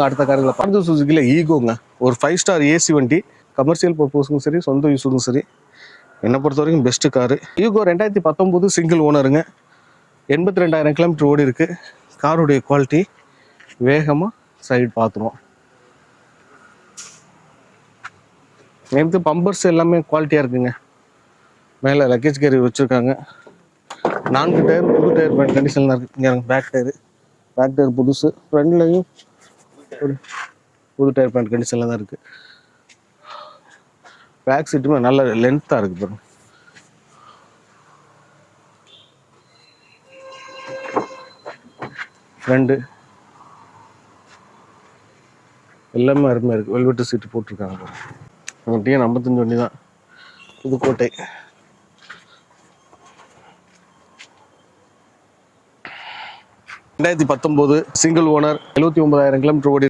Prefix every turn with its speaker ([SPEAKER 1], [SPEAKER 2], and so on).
[SPEAKER 1] அடுத்த காருங்கள மாருதி சுசுக்கியில் ஈகோங்க. ஒரு 5 ஸ்டார் ஏசி வண்டி. கமர்ஷியல் பர்பஸுக்கும் சரி, சொந்த யூஸுக்கும் சரி, என்னை பொறுத்த வரைக்கும் பெஸ்ட்டு காரு. ஈகோ 2019 சிங்கிள் ஓனருங்க. 82,000 கிலோமீட்டர் ஓடி இருக்கு. காருடைய குவாலிட்டி வேகமாக சைடு பார்த்துருவோம். நேற்று பம்பர்ஸ் எல்லாமே குவாலிட்டியாக இருக்குங்க. மேலே லக்கேஜ் கேரி வச்சுருக்காங்க. 4 டயர் புது டயர் பேண்ட் கண்டிஷனில் இருக்குது. இங்கே பேக் டயர் புதுசு. ஃப்ரண்ட்லையும் ஒரு புது டயர் பேண்ட் கண்டிஷனில் தான் இருக்குது. பேக் சீட்டுமே நல்ல லென்த்தாக இருக்குது பாருங்க. ஃப்ரெண்டு எல்லாமே அருமையாக இருக்குது. வெல்வெட்டு சீட்டு போட்டிருக்காங்க. டிஎன் 55 வண்டி தான், புதுக்கோட்டை. ரெண்டாயிரத்தி 19 சிங்கிள் ஓனர், 79,000 கிலோமீட்டர் ஓடி